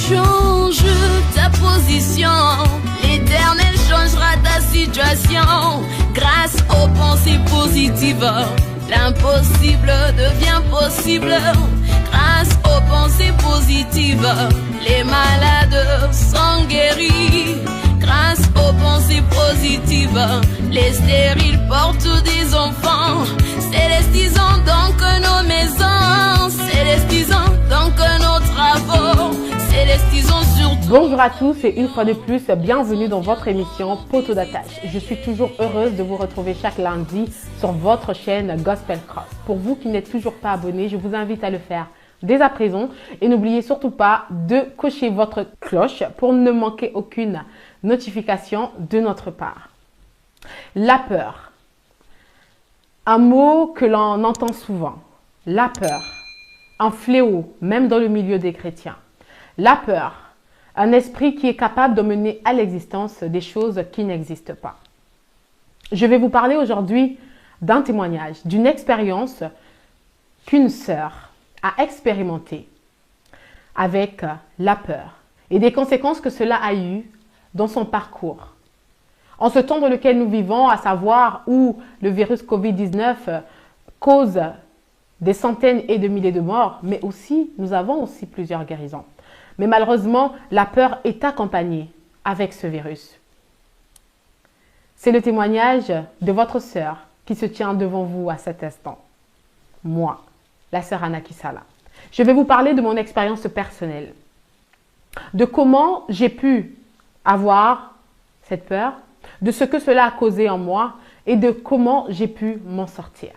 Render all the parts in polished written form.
Change ta position, l'Éternel changera ta situation. Grâce aux pensées positives, l'impossible devient possible. Grâce aux pensées positives, les malades sont guéris. Grâce aux pensées positives, les stériles portent des enfants. Célestisons donc nos maisons, célestisons donc nos travaux, célestisons surtout. Bonjour à tous et une fois de plus, bienvenue dans votre émission Poteau d'attache. Je suis toujours heureuse de vous retrouver chaque lundi sur votre chaîne Gospel Cross. Pour vous qui n'êtes toujours pas abonnés, je vous invite à le faire dès à présent et n'oubliez surtout pas de cocher votre cloche pour ne manquer aucune notification de notre part. La peur. Un mot que l'on entend souvent. La peur. Un fléau, même dans le milieu des chrétiens. La peur. Un esprit qui est capable de mener à l'existence des choses qui n'existent pas. Je vais vous parler aujourd'hui d'un témoignage, d'une expérience qu'une sœur a expérimentée avec la peur et des conséquences que cela a eues dans son parcours. En ce temps dans lequel nous vivons, à savoir où le virus Covid-19 cause des centaines et de milliers de morts, mais aussi, nous avons aussi plusieurs guérisons. Mais malheureusement, la peur est accompagnée avec ce virus. C'est le témoignage de votre sœur qui se tient devant vous à cet instant. Moi, la sœur Anna Kisala. Je vais vous parler de mon expérience personnelle, de comment j'ai pu avoir cette peur, de ce que cela a causé en moi et de comment j'ai pu m'en sortir.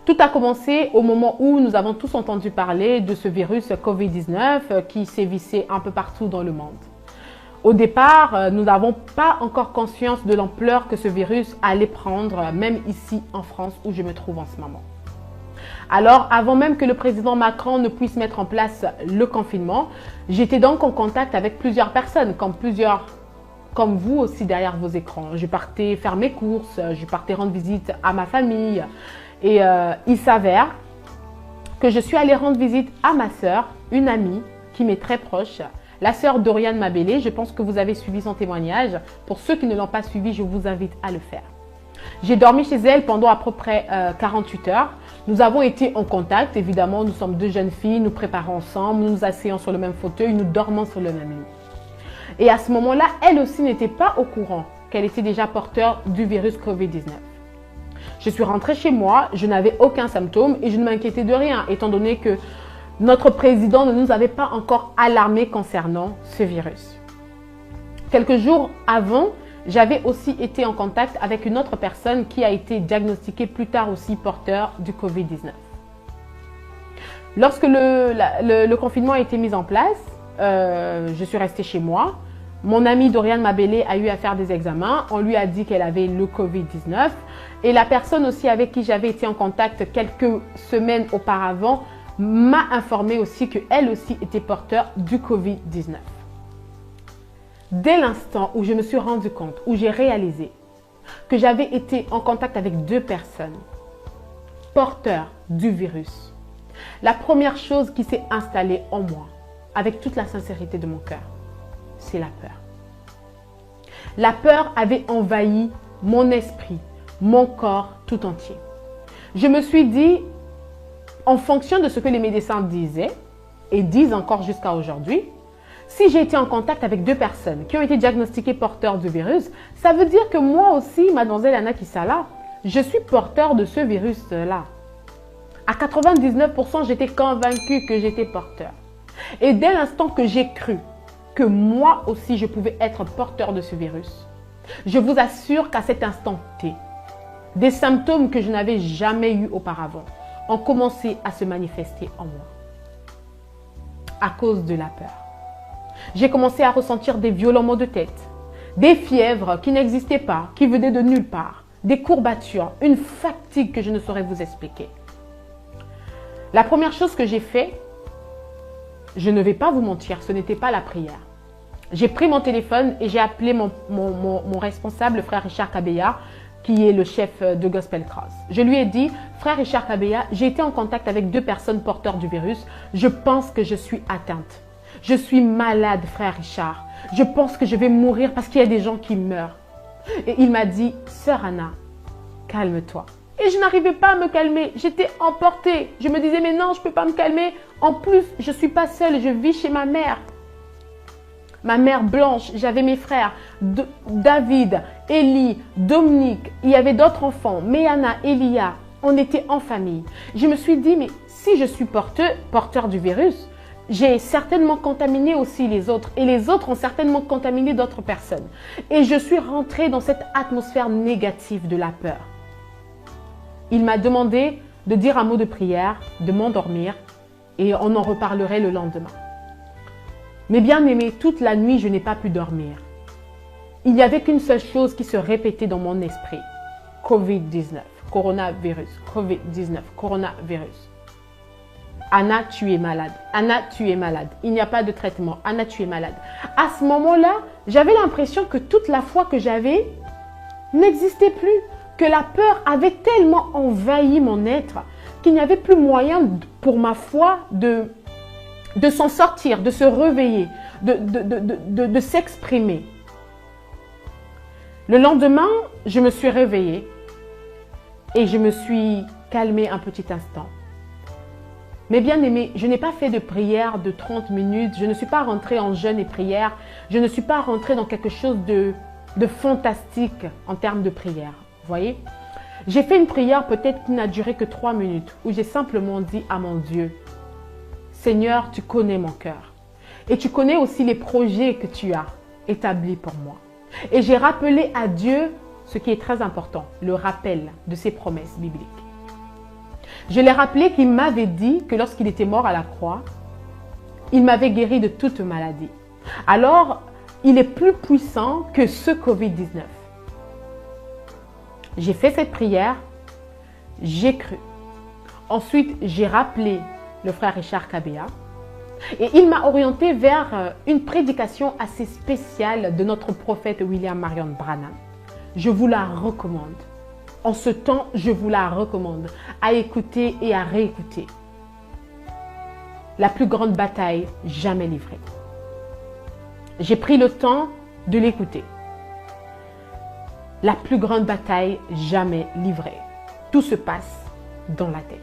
Tout a commencé au moment où nous avons tous entendu parler de ce virus Covid-19 qui sévissait un peu partout dans le monde. Au départ, nous n'avons pas encore conscience de l'ampleur que ce virus allait prendre, même ici en France où je me trouve en ce moment. Alors, avant même que le président Macron ne puisse mettre en place le confinement, j'étais donc en contact avec plusieurs personnes, comme vous aussi derrière vos écrans. Je partais faire mes courses, je partais rendre visite à ma famille. Et il s'avère que je suis allée rendre visite à ma sœur, une amie qui m'est très proche, la sœur d'Oriane Mabélé. Je pense que vous avez suivi son témoignage. Pour ceux qui ne l'ont pas suivi, je vous invite à le faire. J'ai dormi chez elle pendant à peu près 48 heures. Nous avons été en contact, évidemment, nous sommes deux jeunes filles, nous préparons ensemble, nous nous asseyons sur le même fauteuil, nous dormons sur le même lit. Et à ce moment-là, elle aussi n'était pas au courant qu'elle était déjà porteur du virus Covid-19. Je suis rentrée chez moi, je n'avais aucun symptôme et je ne m'inquiétais de rien, étant donné que notre président ne nous avait pas encore alarmés concernant ce virus. Quelques jours avant, j'avais aussi été en contact avec une autre personne qui a été diagnostiquée plus tard aussi porteur du Covid-19. Lorsque le confinement a été mis en place, je suis restée chez moi. Mon amie Doriane Mabélé a eu à faire des examens. On lui a dit qu'elle avait le Covid-19. Et la personne aussi avec qui j'avais été en contact quelques semaines auparavant m'a informé aussi qu'elle aussi était porteur du Covid-19. Dès l'instant où je me suis rendu compte, où j'ai réalisé que j'avais été en contact avec deux personnes porteurs du virus, la première chose qui s'est installée en moi, avec toute la sincérité de mon cœur, c'est la peur. La peur avait envahi mon esprit, mon corps tout entier. Je me suis dit, en fonction de ce que les médecins disaient et disent encore jusqu'à aujourd'hui, si j'ai été en contact avec deux personnes qui ont été diagnostiquées porteurs du virus, ça veut dire que moi aussi, mademoiselle Anna Kisala, je suis porteur de ce virus-là. À 99%, j'étais convaincue que j'étais porteur. Et dès l'instant que j'ai cru que moi aussi je pouvais être porteur de ce virus, je vous assure qu'à cet instant T, des symptômes que je n'avais jamais eus auparavant ont commencé à se manifester en moi. À cause de la peur. J'ai commencé à ressentir des violents maux de tête, des fièvres qui n'existaient pas, qui venaient de nulle part, des courbatures, une fatigue que je ne saurais vous expliquer. La première chose que j'ai fait, je ne vais pas vous mentir, ce n'était pas la prière. J'ai pris mon téléphone et j'ai appelé mon responsable, le frère Richard Kabeya, qui est le chef de Gospel Cross. Je lui ai dit, frère Richard Kabeya, j'ai été en contact avec deux personnes porteurs du virus. Je pense que je suis atteinte. Je suis malade, frère Richard. Je pense que je vais mourir parce qu'il y a des gens qui meurent. Et il m'a dit, sœur Anna, calme-toi. Et je n'arrivais pas à me calmer. J'étais emportée. Je me disais, mais non, je ne peux pas me calmer. En plus, je ne suis pas seule. Je vis chez ma mère. Ma mère Blanche, j'avais mes frères, David, Élie, Dominique. Il y avait d'autres enfants, Méana, Elia. On était en famille. Je me suis dit, mais si je suis porteur du virus, j'ai certainement contaminé aussi les autres. Et les autres ont certainement contaminé d'autres personnes. Et je suis rentrée dans cette atmosphère négative de la peur. Il m'a demandé de dire un mot de prière, de m'endormir et on en reparlerait le lendemain. Mais bien aimé, toute la nuit, je n'ai pas pu dormir. Il n'y avait qu'une seule chose qui se répétait dans mon esprit. Covid-19, coronavirus, Covid-19, coronavirus. Anna, tu es malade. Anna, tu es malade. Il n'y a pas de traitement. Anna, tu es malade. À ce moment-là, j'avais l'impression que toute la foi que j'avais n'existait plus. Que la peur avait tellement envahi mon être qu'il n'y avait plus moyen pour ma foi de s'en sortir, de se réveiller, de s'exprimer. Le lendemain, je me suis réveillée et je me suis calmée un petit instant. Mais bien aimé, je n'ai pas fait de prière de 30 minutes, je ne suis pas rentrée en jeûne et prière, je ne suis pas rentrée dans quelque chose de fantastique en termes de prière. Vous voyez? J'ai fait une prière peut-être qui n'a duré que 3 minutes, où j'ai simplement dit à mon Dieu, Seigneur, tu connais mon cœur. Et tu connais aussi les projets que tu as établis pour moi. Et j'ai rappelé à Dieu ce qui est très important, le rappel de ses promesses bibliques. Je l'ai rappelé qu'il m'avait dit que lorsqu'il était mort à la croix, il m'avait guéri de toute maladie. Alors, il est plus puissant que ce Covid-19. J'ai fait cette prière, j'ai cru. Ensuite, j'ai rappelé le frère Richard Kabea et il m'a orienté vers une prédication assez spéciale de notre prophète William Marion Branham. Je vous la recommande. En ce temps, je vous la recommande à écouter et à réécouter. La plus grande bataille jamais livrée. J'ai pris le temps de l'écouter. La plus grande bataille jamais livrée. Tout se passe dans la tête.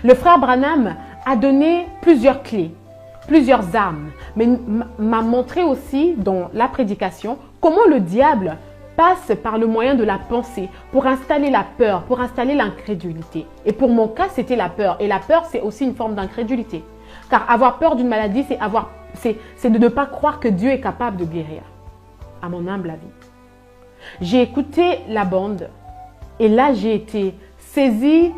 Le frère Branham a donné plusieurs clés, plusieurs armes, mais m'a montré aussi dans la prédication comment le diable passe par le moyen de la pensée pour installer la peur, pour installer l'incrédulité. Et pour mon cas, c'était la peur. Et la peur, c'est aussi une forme d'incrédulité. Car avoir peur d'une maladie, c'est de ne pas croire que Dieu est capable de guérir. À mon humble avis. J'ai écouté la bande et là, j'ai été saisie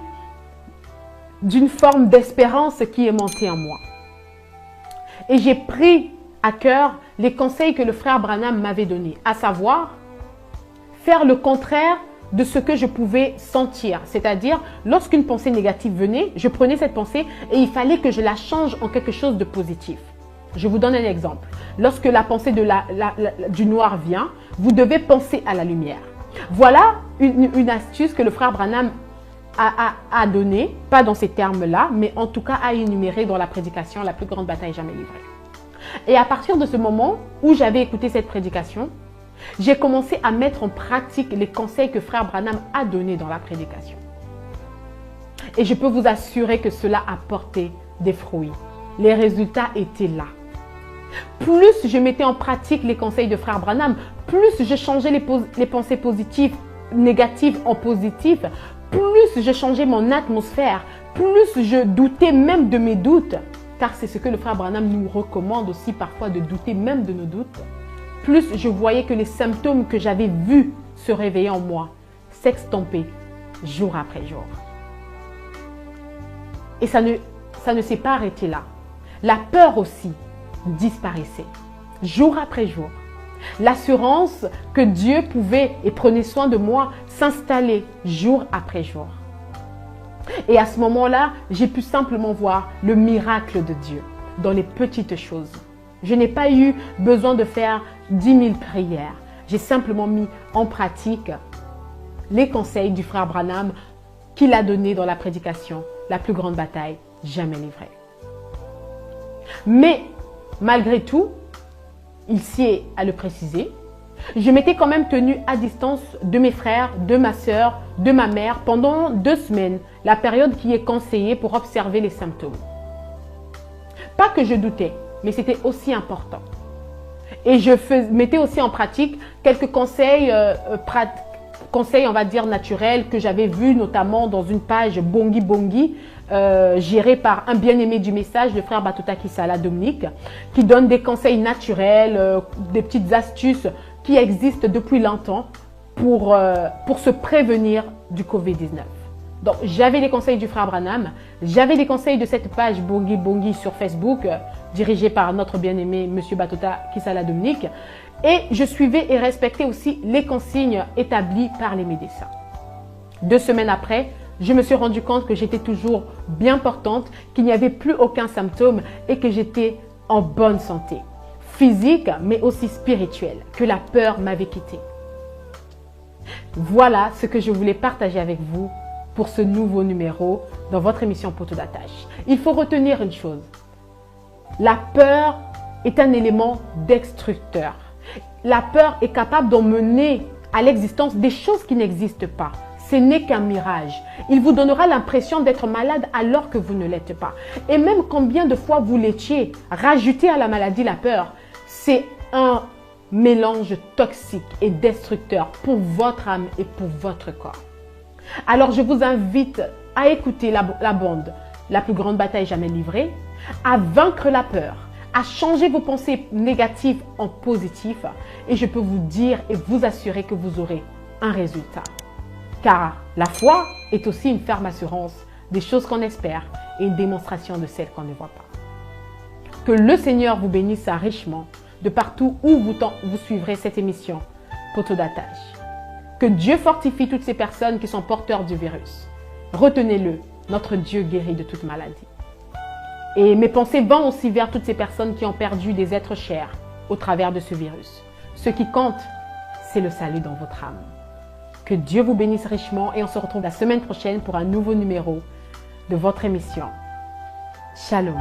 d'une forme d'espérance qui est montée en moi. Et j'ai pris à cœur les conseils que le frère Branham m'avait donnés, à savoir faire le contraire de ce que je pouvais sentir. C'est-à-dire, lorsqu'une pensée négative venait, je prenais cette pensée et il fallait que je la change en quelque chose de positif. Je vous donne un exemple. Lorsque la pensée du noir vient, vous devez penser à la lumière. Voilà une astuce que le frère Branham a donnée, pas dans ces termes-là, mais en tout cas a énuméré dans la prédication, la plus grande bataille jamais livrée. Et à partir de ce moment où j'avais écouté cette prédication, j'ai commencé à mettre en pratique les conseils que frère Branham a donnés dans la prédication. Et je peux vous assurer que cela a porté des fruits. Les résultats étaient là. Plus je mettais en pratique les conseils de frère Branham, plus je changeais les pensées positives, négatives en positives, plus je changeais mon atmosphère, plus je doutais même de mes doutes, car c'est ce que le frère Branham nous recommande aussi parfois de douter même de nos doutes. Plus je voyais que les symptômes que j'avais vus se réveillaient en moi, s'extomper jour après jour. Et ça ne s'est pas arrêté là. La peur aussi disparaissait, jour après jour. L'assurance que Dieu pouvait et prenait soin de moi s'installait jour après jour. Et à ce moment-là, j'ai pu simplement voir le miracle de Dieu dans les petites choses. Je n'ai pas eu besoin de faire 10 000 prières. J'ai simplement mis en pratique les conseils du frère Branham qu'il a donnés dans la prédication, la plus grande bataille jamais livrée. Mais Malgré tout, il sied à le préciser, je m'étais quand même tenue à distance de mes frères, de ma sœur, de ma mère pendant 2 semaines, la période qui est conseillée pour observer les symptômes. Pas que je doutais, mais c'était aussi important. Et je mettais aussi en pratique quelques conseils, on va dire naturels, que j'avais vus notamment dans une page Bongi Bongi, gérée par un bien-aimé du message, le frère Batoota Kisala Dominique, qui donne des conseils naturels, des petites astuces qui existent depuis longtemps pour se prévenir du Covid-19. Donc, j'avais les conseils du frère Branham, j'avais les conseils de cette page Bongi Bongi sur Facebook, dirigée par notre bien-aimé Monsieur Batoota Kisala Dominique, et je suivais et respectais aussi les consignes établies par les médecins. 2 semaines après, je me suis rendu compte que j'étais toujours bien portante, qu'il n'y avait plus aucun symptôme et que j'étais en bonne santé, physique mais aussi spirituelle, que la peur m'avait quittée. Voilà ce que je voulais partager avec vous pour ce nouveau numéro dans votre émission Poteau d'attache. Il faut retenir une chose. La peur est un élément destructeur. La peur est capable d'emmener à l'existence des choses qui n'existent pas. Ce n'est qu'un mirage. Il vous donnera l'impression d'être malade alors que vous ne l'êtes pas. Et même combien de fois vous l'étiez, rajouter à la maladie la peur, c'est un mélange toxique et destructeur pour votre âme et pour votre corps. Alors je vous invite à écouter la bande « La plus grande bataille jamais livrée », à vaincre la peur, à changer vos pensées négatives en positives et je peux vous dire et vous assurer que vous aurez un résultat. Car la foi est aussi une ferme assurance des choses qu'on espère et une démonstration de celles qu'on ne voit pas. Que le Seigneur vous bénisse richement de partout où vous suivrez cette émission Poteau d'attache. Que Dieu fortifie toutes ces personnes qui sont porteurs du virus. Retenez-le, notre Dieu guérit de toute maladie. Et mes pensées vont aussi vers toutes ces personnes qui ont perdu des êtres chers au travers de ce virus. Ce qui compte, c'est le salut dans votre âme. Que Dieu vous bénisse richement et on se retrouve la semaine prochaine pour un nouveau numéro de votre émission. Shalom.